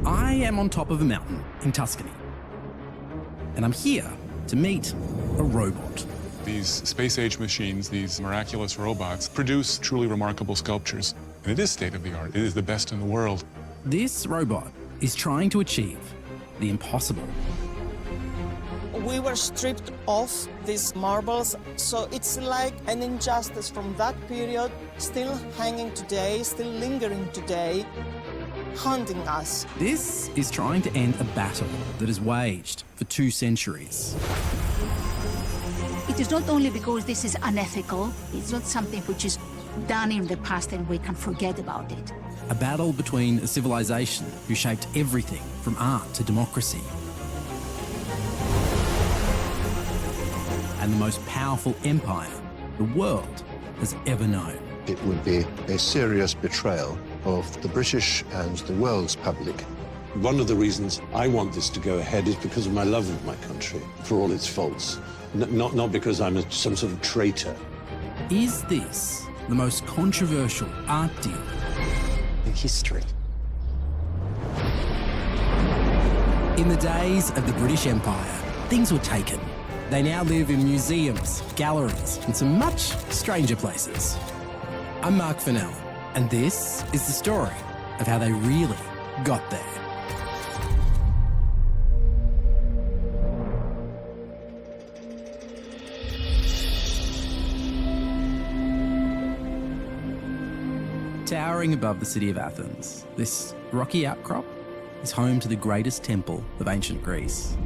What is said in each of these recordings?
I am on top of a mountain in Tuscany, and I'm here to meet a robot. These space-age machines, these miraculous robots, produce truly remarkable sculptures. And it is state-of-the-art. It is the best in the world. This robot is trying to achieve the impossible. We were stripped off these marbles, so it's like an injustice from that period, still hanging today, still lingering today, haunting us. This is trying to end a battle that has waged for 2 centuries. It is not only because this is unethical, it's not something which is done in the past and we can forget about it. A battle between a civilization who shaped everything from art to democracy, and the most powerful empire the world has ever known. It would be a serious betrayal of the British and the world's public. One of the reasons I want this to go ahead is because of my love of my country, for all its faults. Not because I'm some sort of traitor. Is this the most controversial art deal in history? In the days of the British Empire, things were taken. They now live in museums, galleries, and some much stranger places. I'm Marc Fennell, and this is the story of how they really got there. Towering above the city of Athens, this rocky outcrop is home to the greatest temple of ancient Greece.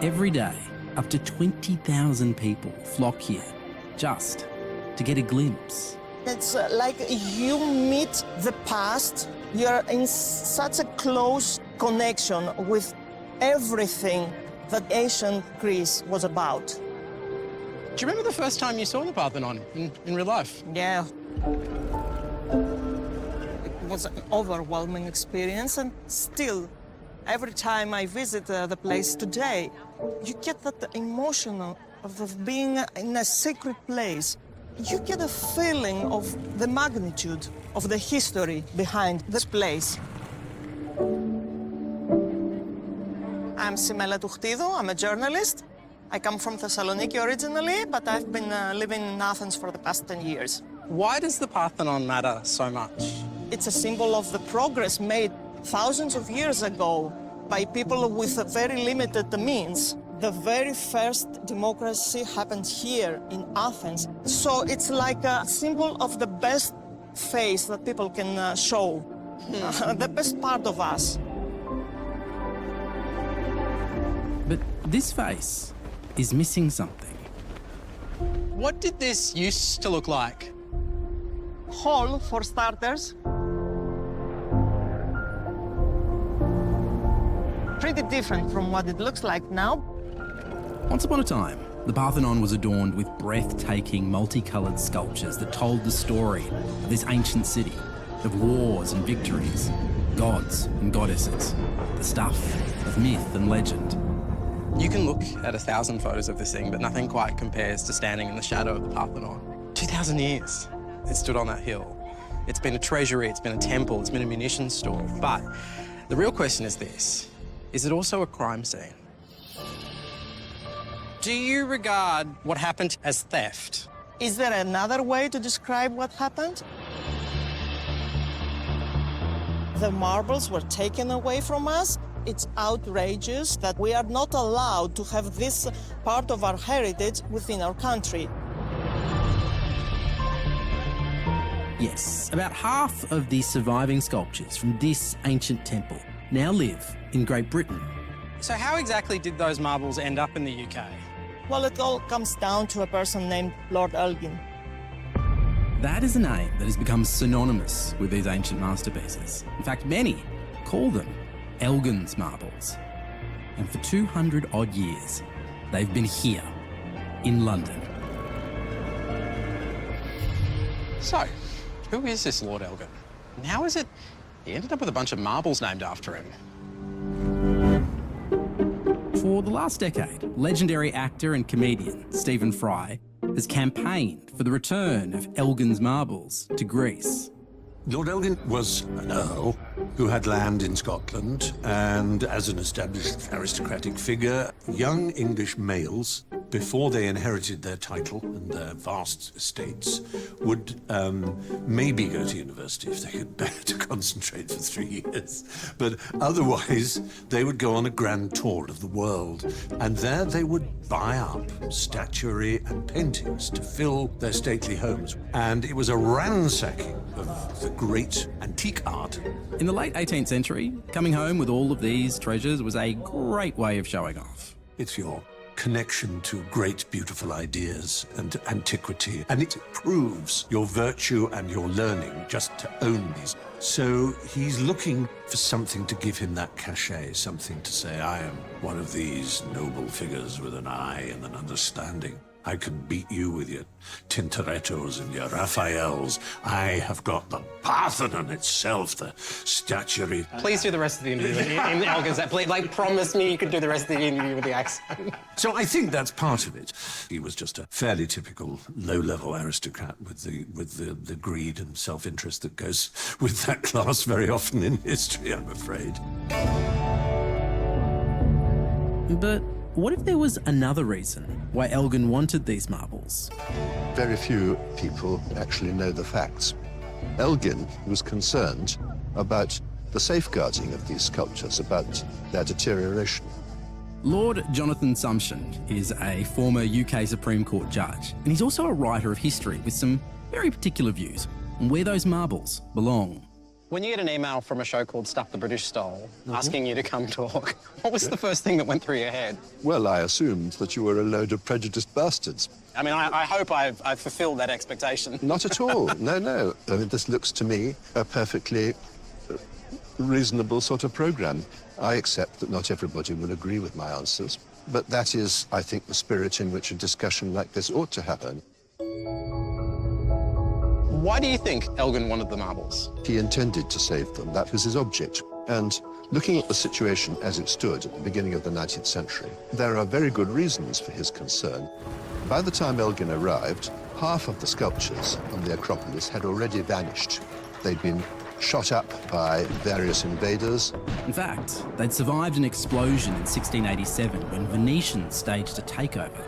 Every day, up to 20,000 people flock here just to get a glimpse. It's like you meet the past, you're in such a close connection with everything that ancient Greece was about. Do you remember the first time you saw the Parthenon in real life? Yeah. It was an overwhelming experience, and still, every time I visit the place today, you get that emotion of being in a sacred place. You get a feeling of the magnitude of the history behind this place. I'm Simela Tuchtidou, I'm a journalist. I come from Thessaloniki originally, but I've been living in Athens for the past 10 years. Why does the Parthenon matter so much? It's a symbol of the progress made thousands of years ago by people with very limited means. The very first democracy happened here in Athens. So it's like a symbol of the best face that people can show, the best part of us. But this face is missing something. What did this used to look like? Hall, for starters. Pretty different from what it looks like now. Once upon a time, the Parthenon was adorned with breathtaking, multicoloured sculptures that told the story of this ancient city, of wars and victories, gods and goddesses, the stuff of myth and legend. You can look at 1,000 photos of this thing, but nothing quite compares to standing in the shadow of the Parthenon. 2,000 years it stood on that hill. It's been a treasury, it's been a temple, it's been a munitions store. But the real question is this: is it also a crime scene? Do you regard what happened as theft? Is there another way to describe what happened? The marbles were taken away from us. It's outrageous that we are not allowed to have this part of our heritage within our country. Yes, about half of the surviving sculptures from this ancient temple now live in Great Britain. So how exactly did those marbles end up in the UK? Well, it all comes down to a person named Lord Elgin. That is a name that has become synonymous with these ancient masterpieces. In fact, many call them Elgin's marbles. And for 200 odd years, they've been here in London. So, who is this Lord Elgin? And how is it he ended up with a bunch of marbles named after him? For the last decade, legendary actor and comedian Stephen Fry has campaigned for the return of Elgin's marbles to Greece. Lord Elgin was an earl who had land in Scotland, and as an established aristocratic figure, young English males, before they inherited their title and their vast estates, would maybe go to university if they could bear to concentrate for 3 years. But otherwise, they would go on a grand tour of the world, and there they would buy up statuary and paintings to fill their stately homes. And it was a ransacking of the great antique art. In the late 18th century, coming home with all of these treasures was a great way of showing off. It's your connection to great, beautiful ideas and antiquity, and it proves your virtue and your learning just to own these. So he's looking for something to give him that cachet, something to say, I am one of these noble figures with an eye and an understanding. I can beat you with your Tintorettos and your Raphaels. I have got the Parthenon itself, the statuary. Please do the rest of the interview in Elgin's. Like, promise me you could do the rest of the interview with the accent. So I think that's part of it. He was just a fairly typical low-level aristocrat with the greed and self-interest that goes with that class very often in history, I'm afraid. But what if there was another reason why Elgin wanted these marbles? Very few people actually know the facts. Elgin was concerned about the safeguarding of these sculptures, about their deterioration. Lord Jonathan Sumption is a former UK Supreme Court judge, and he's also a writer of history with some very particular views on where those marbles belong. When you get an email from a show called Stuff the British Stole asking you to come talk, what was the first thing that went through your head? Well, I assumed that you were a load of prejudiced bastards. I mean, I hope I've fulfilled that expectation. Not at all. No. I mean, this looks to me a perfectly reasonable sort of programme. I accept that not everybody will agree with my answers, but that is, I think, the spirit in which a discussion like this ought to happen. Why do you think Elgin wanted the marbles? He intended to save them. That was his object. And looking at the situation as it stood at the beginning of the 19th century, there are very good reasons for his concern. By the time Elgin arrived, half of the sculptures on the Acropolis had already vanished. They'd been shot up by various invaders. In fact, they'd survived an explosion in 1687 when Venetians staged a takeover.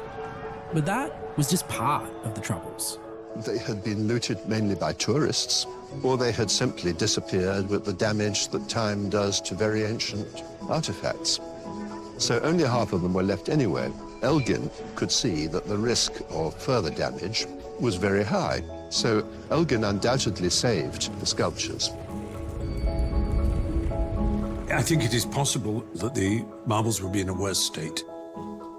But that was just part of the troubles. They had been looted mainly by tourists, or they had simply disappeared with the damage that time does to very ancient artifacts. So only half of them were left anyway. Elgin could see that the risk of further damage was very high. So Elgin undoubtedly saved the sculptures. I think it is possible that the marbles would be in a worse state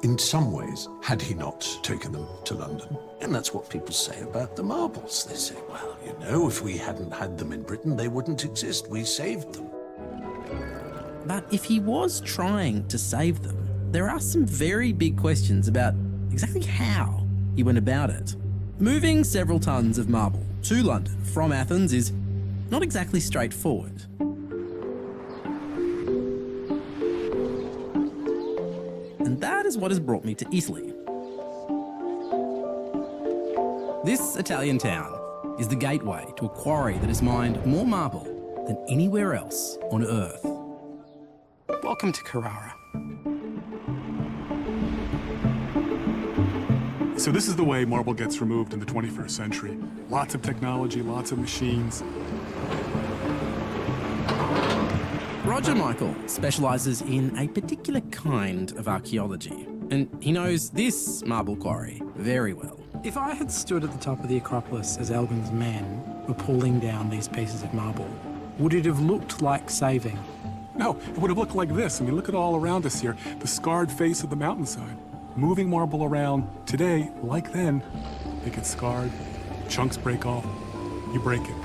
in some ways, had he not taken them to London. And that's what people say about the marbles. They say, well, you know, if we hadn't had them in Britain, they wouldn't exist. We saved them. But if he was trying to save them, there are some very big questions about exactly how he went about it. Moving several tons of marble to London from Athens is not exactly straightforward. And that is what has brought me to Italy. This Italian town is the gateway to a quarry that has mined more marble than anywhere else on Earth. Welcome to Carrara. So this is the way marble gets removed in the 21st century. Lots of technology, lots of machines. Roger Michael specialises in a particular kind of archaeology, and he knows this marble quarry very well. If I had stood at the top of the Acropolis as Elgin's men were pulling down these pieces of marble, would it have looked like saving? No, it would have looked like this. I mean, look at all around us here. The scarred face of the mountainside. Moving marble around today, like then, they get scarred, chunks break off, you break it.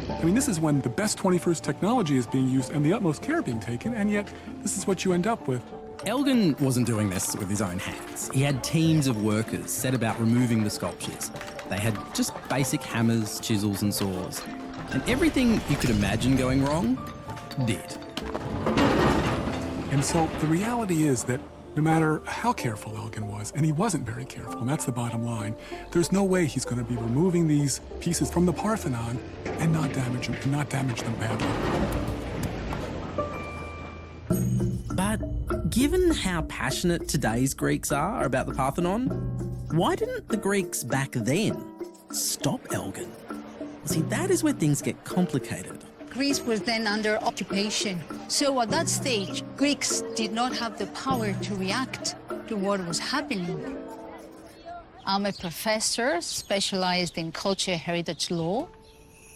I mean, this is when the best 21st technology is being used and the utmost care being taken, and yet this is what you end up with. Elgin wasn't doing this with his own hands. He had teams of workers set about removing the sculptures. They had just basic hammers, chisels and saws. And everything you could imagine going wrong, did. And so the reality is that No matter how careful Elgin was, and he wasn't very careful, and that's the bottom line, there's no way he's going to be removing these pieces from the Parthenon and not damage them badly. But given how passionate today's Greeks are about the Parthenon, why didn't the Greeks back then stop Elgin? See, that is where things get complicated. Greece was then under occupation. So at that stage, Greeks did not have the power to react to what was happening. I'm a professor specialized in culture heritage law.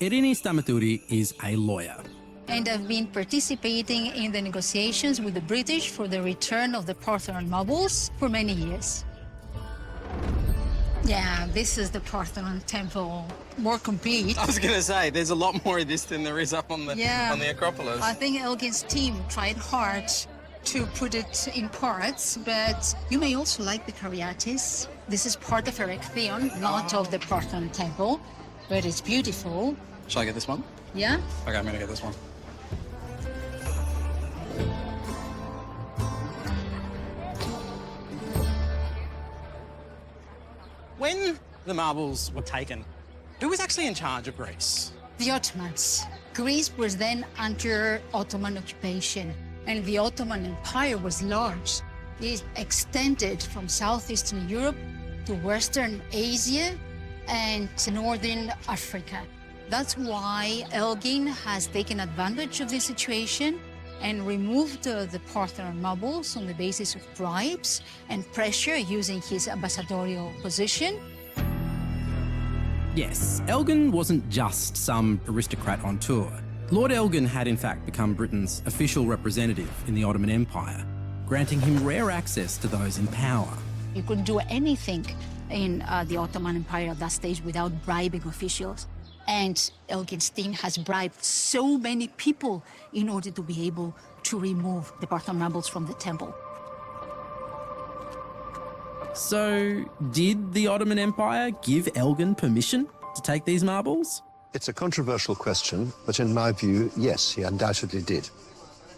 Irini Stamatori is a lawyer. And I've been participating in the negotiations with the British for the return of the Parthenon marbles for many years. Yeah, this is the Parthenon temple, more complete. I was going to say, there's a lot more of this than there is up on the Acropolis. I think Elgin's team tried hard to put it in parts, but you may also like the Caryatids. This is part of Erechtheion, not of the Parthenon temple, but it's beautiful. Shall I get this one? Yeah? Okay, I'm going to get this one. When the marbles were taken, who was actually in charge of Greece? The Ottomans. Greece was then under Ottoman occupation, and the Ottoman Empire was large. It extended from southeastern Europe to Western Asia and to northern Africa. That's why Elgin has taken advantage of this situation and removed the Parthenon marbles on the basis of bribes and pressure using his ambassadorial position. Yes, Elgin wasn't just some aristocrat on tour. Lord Elgin had in fact become Britain's official representative in the Ottoman Empire, granting him rare access to those in power. You couldn't do anything in the Ottoman Empire at that stage without bribing officials. And Elgin's team has bribed so many people in order to be able to remove the Parthenon marbles from the temple. So, did the Ottoman Empire give Elgin permission to take these marbles? It's a controversial question, but in my view, yes, he undoubtedly did.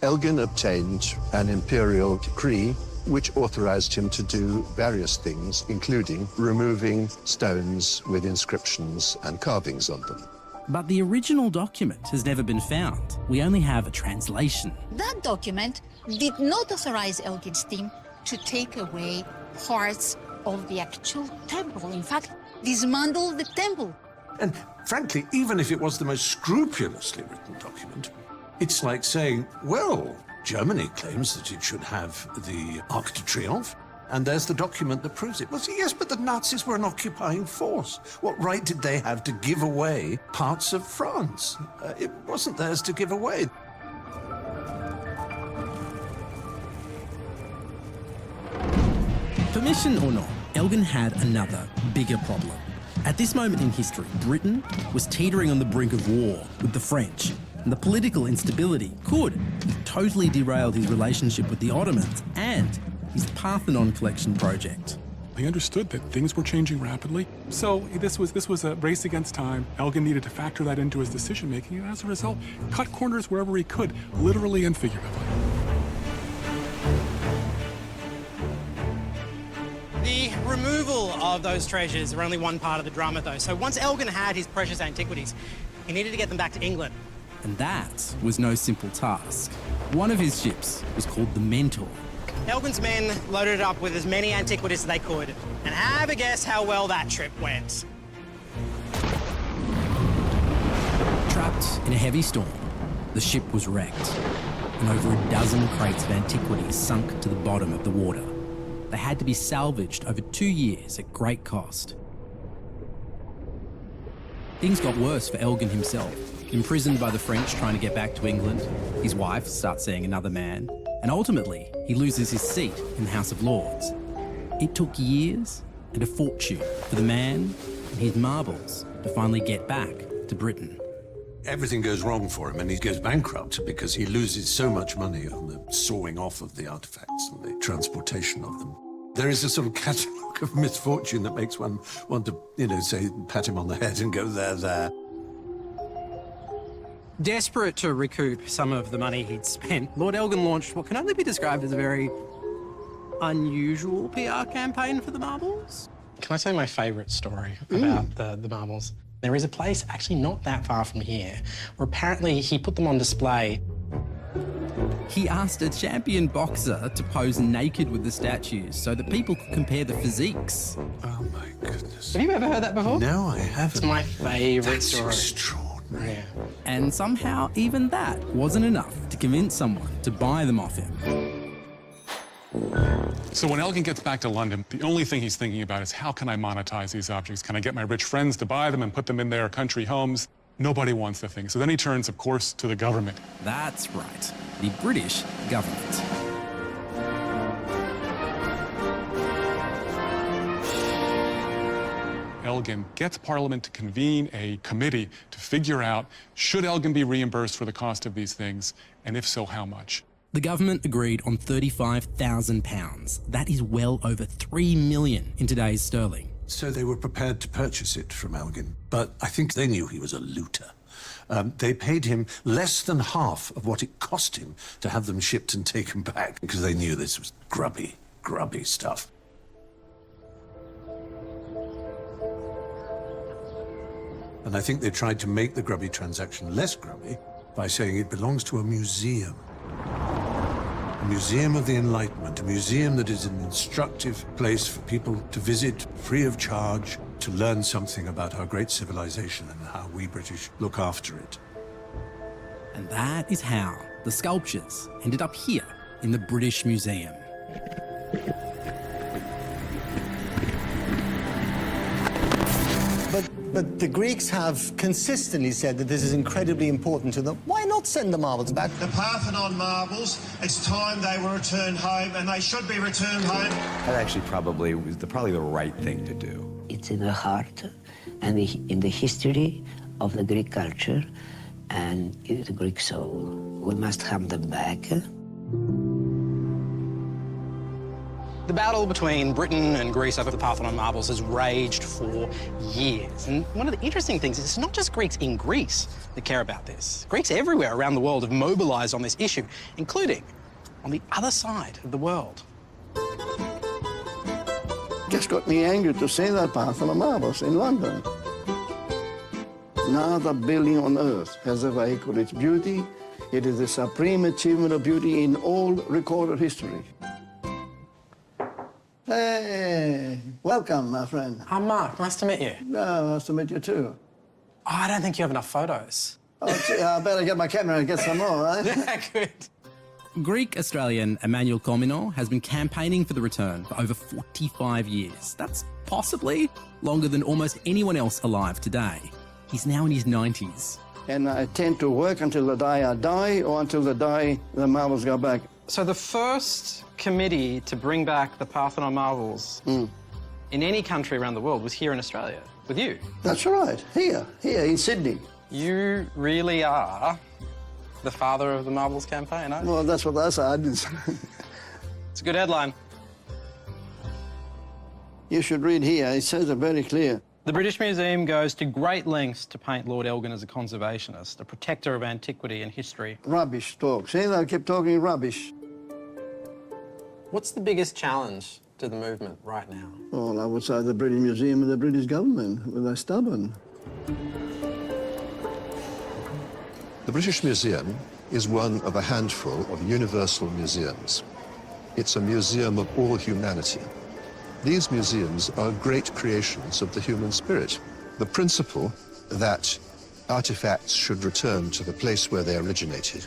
Elgin obtained an imperial decree which authorized him to do various things, including removing stones with inscriptions and carvings on them. But the original document has never been found. We only have a translation. That document did not authorize Elgin's team to take away parts of the actual temple. In fact, dismantle the temple. And frankly, even if it was the most scrupulously written document, it's like saying, well, Germany claims that it should have the Arc de Triomphe, and there's the document that proves it. Well, yes, but the Nazis were an occupying force. What right did they have to give away parts of France? It wasn't theirs to give away. Permission or not, Elgin had another, bigger problem. At this moment in history, Britain was teetering on the brink of war with the French, and the political instability could have totally derailed his relationship with the Ottomans and his Parthenon collection project. They understood that things were changing rapidly, so this was a race against time. Elgin needed to factor that into his decision-making, and as a result, cut corners wherever he could, literally and figuratively. The removal of those treasures are only one part of the drama, though. So once Elgin had his precious antiquities, he needed to get them back to England. And that was no simple task. One of his ships was called the Mentor. Elgin's men loaded it up with as many antiquities as they could, and have a guess how well that trip went. Trapped in a heavy storm, the ship was wrecked, and over a dozen crates of antiquities sunk to the bottom of the water. They had to be salvaged over 2 years at great cost. Things got worse for Elgin himself. Imprisoned by the French trying to get back to England, his wife starts seeing another man, and ultimately he loses his seat in the House of Lords. It took years and a fortune for the man and his marbles to finally get back to Britain. Everything goes wrong for him and he goes bankrupt because he loses so much money on the sawing off of the artifacts and the transportation of them. There is a sort of catalogue of misfortune that makes one want to, say, pat him on the head and go, there. Desperate to recoup some of the money he'd spent, Lord Elgin launched what can only be described as a very unusual PR campaign for the marbles? Can I tell you my favourite story about the marbles? There is a place actually not that far from here where apparently he put them on display. He asked a champion boxer to pose naked with the statues so that people could compare the physiques. Oh, my goodness. Have you ever heard that before? No, I haven't. It's my favourite That's story. extraordinary. Yeah. And somehow even that wasn't enough to convince someone to buy them off him. So when Elgin gets back to London, the only thing he's thinking about is how can I monetize these objects? Can I get my rich friends to buy them and put them in their country homes? Nobody wants the thing. So then he turns, of course, to the government. That's right, the British government. Elgin gets Parliament to convene a committee to figure out, should Elgin be reimbursed for the cost of these things, and if so, how much? The government agreed on £35,000. That is well over $3 million in today's sterling. So they were prepared to purchase it from Elgin, but I think they knew he was a looter. They paid him less than half of what it cost him to have them shipped and taken back, because they knew this was grubby stuff. And I think they tried to make the grubby transaction less grubby by saying it belongs to a museum. A museum of the Enlightenment, a museum that is an instructive place for people to visit free of charge, to learn something about our great civilization and how we British look after it. And that is how the sculptures ended up here in the British Museum. But the Greeks have consistently said that this is incredibly important to them. Why not send the marbles back? The Parthenon marbles, it's time they were returned home, and they should be returned home. That actually probably was probably the right thing to do. It's in the heart and in the history of the Greek culture and the Greek soul. We must have them back. The battle between Britain and Greece over the Parthenon marbles has raged for years. And one of the interesting things is it's not just Greeks in Greece that care about this. Greeks everywhere around the world have mobilised on this issue, including on the other side of the world. Just got me angry to see that Parthenon marbles in London. No other building on earth has ever equaled its beauty. It is the supreme achievement of beauty in all recorded history. Hey, welcome, my friend. I'm Mark, nice to meet you. No, nice to meet you too. Oh, I don't think you have enough photos. Oh, gee, I better get my camera and get some more, right? Yeah, good. Greek-Australian Emmanuel Komino has been campaigning for the return for over 45 years. That's possibly longer than almost anyone else alive today. He's now in his 90s. And I tend to work until the day I die or until the day the marbles go back. So the first committee to bring back the Parthenon marbles in any country around the world was here in Australia, with you. That's right, here in Sydney. You really are the father of the marbles campaign, aren't you? Well, that's what they said. It's a good headline. You should read here, it says it very clear. The British Museum goes to great lengths to paint Lord Elgin as a conservationist, a protector of antiquity and history. Rubbish talk. See, they keep talking rubbish. What's the biggest challenge to the movement right now? Well, I would say the British Museum and the British government. They're stubborn. The British Museum is one of a handful of universal museums. It's a museum of all humanity. These museums are great creations of the human spirit. The principle that artifacts should return to the place where they originated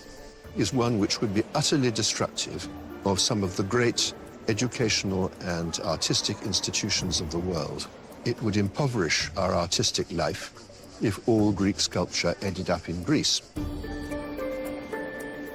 is one which would be utterly destructive of some of the great educational and artistic institutions of the world. It would impoverish our artistic life if all Greek sculpture ended up in Greece.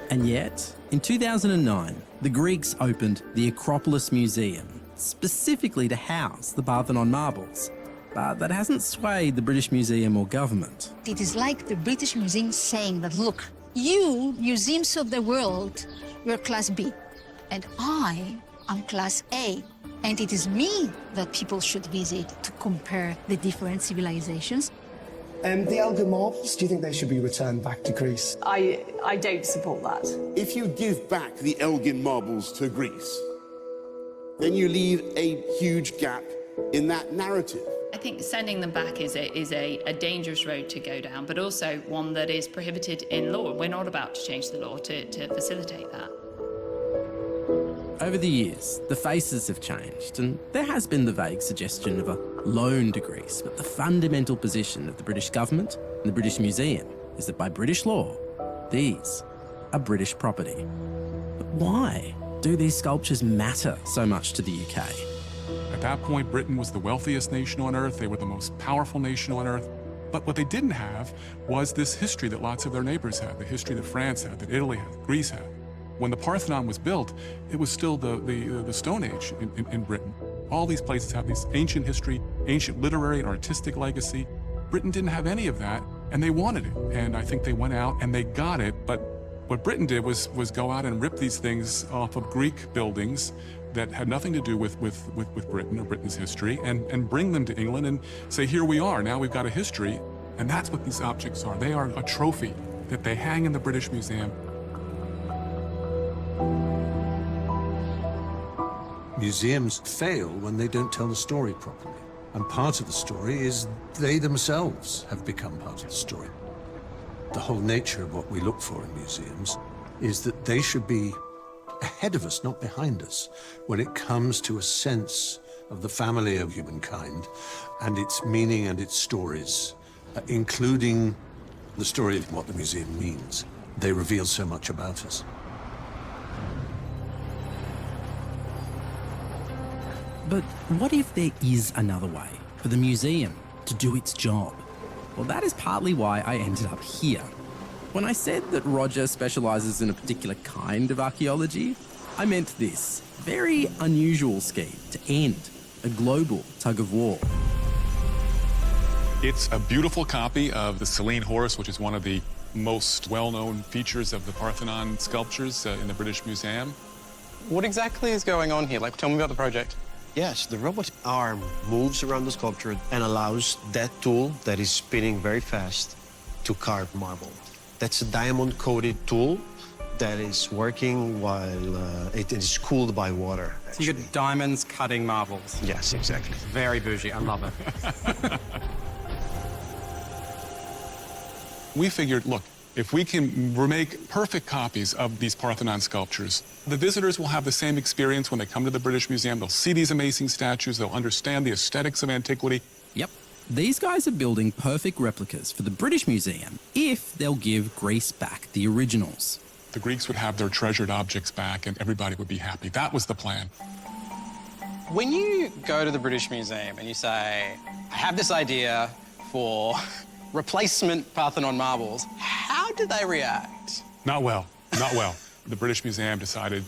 And yet, in 2009, the Greeks opened the Acropolis Museum, specifically to house the Parthenon marbles. But that hasn't swayed the British Museum or government. It is like the British Museum saying that, look, you, museums of the world, you're class B, and I am class A. And it is me that people should visit to compare the different civilizations. The Elgin marbles, do you think they should be returned back to Greece? I don't support that. If you give back the Elgin marbles to Greece, then you leave a huge gap in that narrative. I think sending them back is a dangerous road to go down, but also one that is prohibited in law. We're not about to change the law to facilitate that. Over the years, the faces have changed, and there has been the vague suggestion of a loan to Greece, but the fundamental position of the British government and the British Museum is that by British law, these are British property. But why do these sculptures matter so much to the UK? At that point, Britain was the wealthiest nation on earth. They were the most powerful nation on earth. But what they didn't have was this history that lots of their neighbors had, the history that France had, that Italy had, that Greece had. When the Parthenon was built, it was still the Stone Age in Britain. All these places have this ancient history, ancient literary and artistic legacy. Britain didn't have any of that, and they wanted it. And I think they went out and they got it. But what Britain did was go out and rip these things off of Greek buildings that had nothing to do with Britain or Britain's history, and bring them to England and say, here we are, now we've got a history. And that's what these objects are. They are a trophy that they hang in the British Museum. Museums fail when they don't tell the story properly. And part of the story is they themselves have become part of the story. The whole nature of what we look for in museums is that they should be ahead of us, not behind us, when it comes to a sense of the family of humankind and its meaning and its stories, including the story of what the museum means. They reveal so much about us. But what if there is another way for the museum to do its job? Well, that is partly why I ended up here. When I said that Roger specialises in a particular kind of archaeology, I meant this very unusual scheme to end a global tug-of-war. It's a beautiful copy of the Selene horse, which is one of the most well-known features of the Parthenon sculptures in the British Museum. What exactly is going on here? Like, tell me about the project. Yes, the robot arm moves around the sculpture and allows that tool that is spinning very fast to carve marble. That's a diamond-coated tool that is working while it is cooled by water. So you got diamonds cutting marbles. Yes, exactly. Very bougie, I love it. We figured, look, if we can make perfect copies of these Parthenon sculptures, the visitors will have the same experience when they come to the British Museum. They'll see these amazing statues, they'll understand the aesthetics of antiquity. Yep, these guys are building perfect replicas for the British Museum if they'll give Greece back the originals. The Greeks would have their treasured objects back and everybody would be happy. That was the plan. When you go to the British Museum and you say, I have this idea for replacement Parthenon marbles, how do they react? Not well, not well. The British Museum decided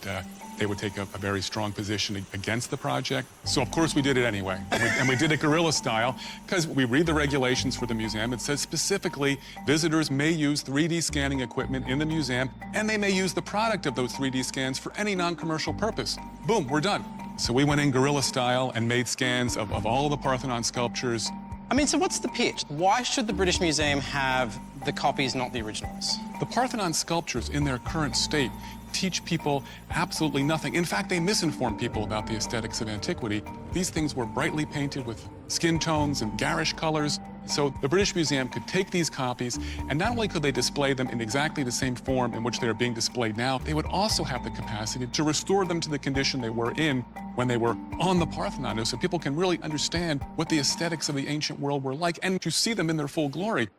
they would take a very strong position against the project. So, of course, we did it anyway. And we did it guerrilla style, because we read the regulations for the museum. It says specifically, visitors may use 3D scanning equipment in the museum, and they may use the product of those 3D scans for any non-commercial purpose. Boom, we're done. So we went in guerrilla style and made scans of all the Parthenon sculptures. I mean, so what's the pitch? Why should the British Museum have the copies, not the originals? The Parthenon sculptures in their current state teach people absolutely nothing. In fact, they misinform people about the aesthetics of antiquity. These things were brightly painted with skin tones and garish colors. So the British Museum could take these copies, and not only could they display them in exactly the same form in which they are being displayed now, they would also have the capacity to restore them to the condition they were in when they were on the Parthenon, so people can really understand what the aesthetics of the ancient world were like and to see them in their full glory.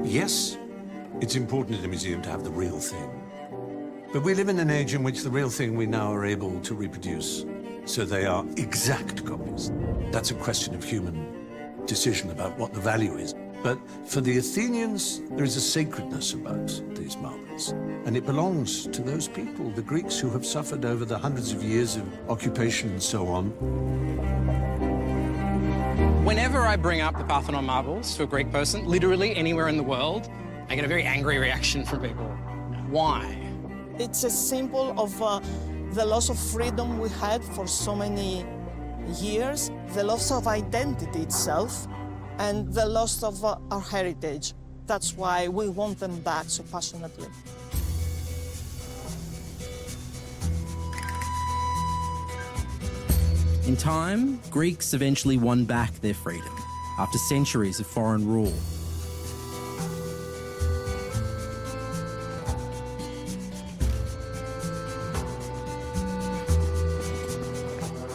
Yes, it's important in a museum to have the real thing. But we live in an age in which the real thing we now are able to reproduce, so they are exact copies. That's a question of human decision about what the value is. But for the Athenians, there is a sacredness about these marbles, and it belongs to those people, the Greeks, who have suffered over the hundreds of years of occupation and so on. Whenever I bring up the Parthenon marbles to a Greek person, literally anywhere in the world, I get a very angry reaction from people. Why? It's a symbol of the loss of freedom we had for so many years, the loss of identity itself, and the loss of our heritage. That's why we want them back so passionately. In time, Greeks eventually won back their freedom after centuries of foreign rule.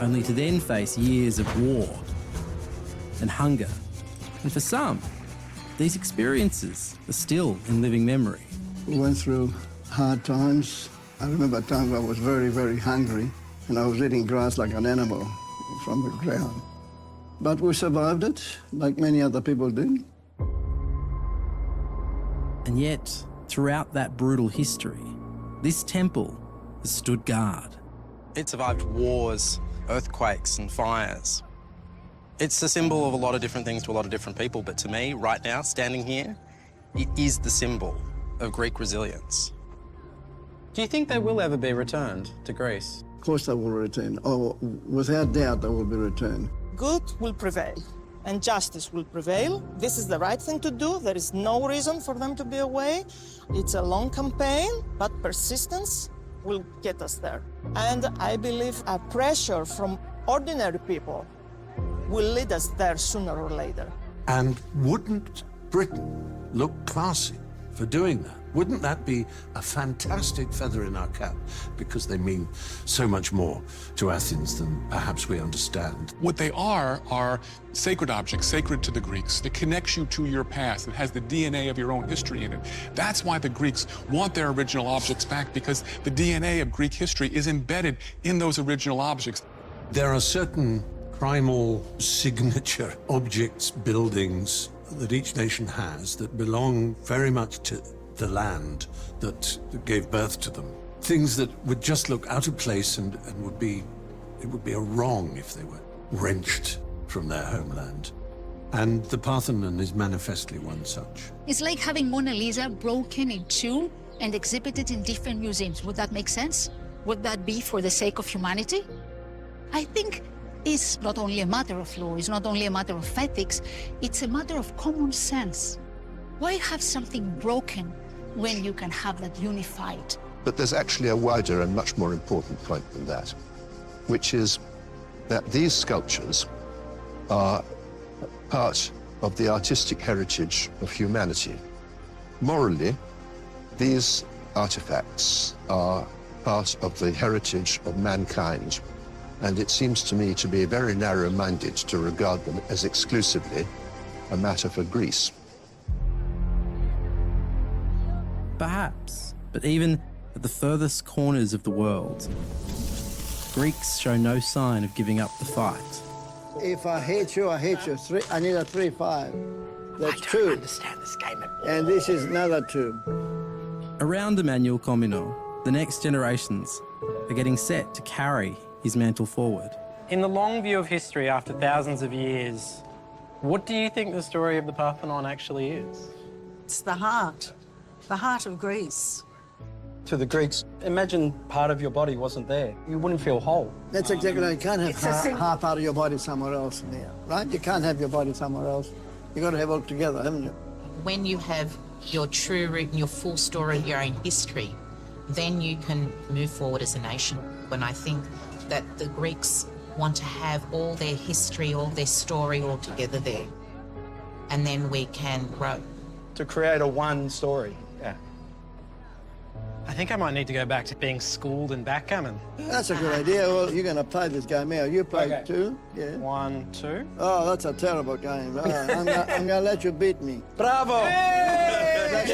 Only to then face years of war and hunger. And for some, these experiences are still in living memory. We went through hard times. I remember times I was very, very hungry, and I was eating grass like an animal from the ground. But we survived it, like many other people did. And yet, throughout that brutal history, this temple has stood guard. It survived wars, earthquakes and fires. It's a symbol of a lot of different things to a lot of different people, but to me, right now, standing here, it is the symbol of Greek resilience. Do you think they will ever be returned to Greece? Of course they will return. Oh, without doubt they will be returned. Good will prevail and justice will prevail. This is the right thing to do. There is no reason for them to be away. It's a long campaign, but persistence will get us there. And I believe a pressure from ordinary people will lead us there sooner or later. And wouldn't Britain look classy for doing that? Wouldn't that be a fantastic feather in our cap? Because they mean so much more to Athens than perhaps we understand. What they are sacred objects, sacred to the Greeks. It connects you to your past. It has the DNA of your own history in it. That's why the Greeks want their original objects back, because the DNA of Greek history is embedded in those original objects. There are certain primal signature objects, buildings that each nation has that belong very much to the land that gave birth to them. Things that would just look out of place and it would be a wrong if they were wrenched from their homeland. And the Parthenon is manifestly one such. It's like having Mona Lisa broken in two and exhibited in different museums. Would that make sense? Would that be for the sake of humanity? I think it's not only a matter of law, it's not only a matter of ethics, it's a matter of common sense. Why have something broken when you can have that unified? But there's actually a wider and much more important point than that, which is that these sculptures are part of the artistic heritage of humanity. Morally, these artifacts are part of the heritage of mankind, and it seems to me to be very narrow-minded to regard them as exclusively a matter for Greece. Perhaps, but even at the furthest corners of the world, Greeks show no sign of giving up the fight. If I hate you, I hate you. I need a 3-5. That's two. I don't understand this game at all. And this is another 2. Around Emmanuel Communal, the next generations are getting set to carry his mantle forward. In the long view of history after thousands of years, what do you think the story of the Parthenon actually is? It's the heart of Greece. To the Greeks, imagine part of your body wasn't there. You wouldn't feel whole. That's exactly right. You can't have half out of your body somewhere else there, right? You can't have your body somewhere else. You've got to have it all together, haven't you? When you have your true root and your full story, your own history, then you can move forward as a nation. When I think that the Greeks want to have all their history, all their story all together there, and then we can grow. To create a one story, yeah. I think I might need to go back to being schooled in backgammon. That's a good idea. Well, you're going to play this game now. You play 2. Yeah. 1, 2. Oh, that's a terrible game. I'm going to let you beat me. Bravo! Hey!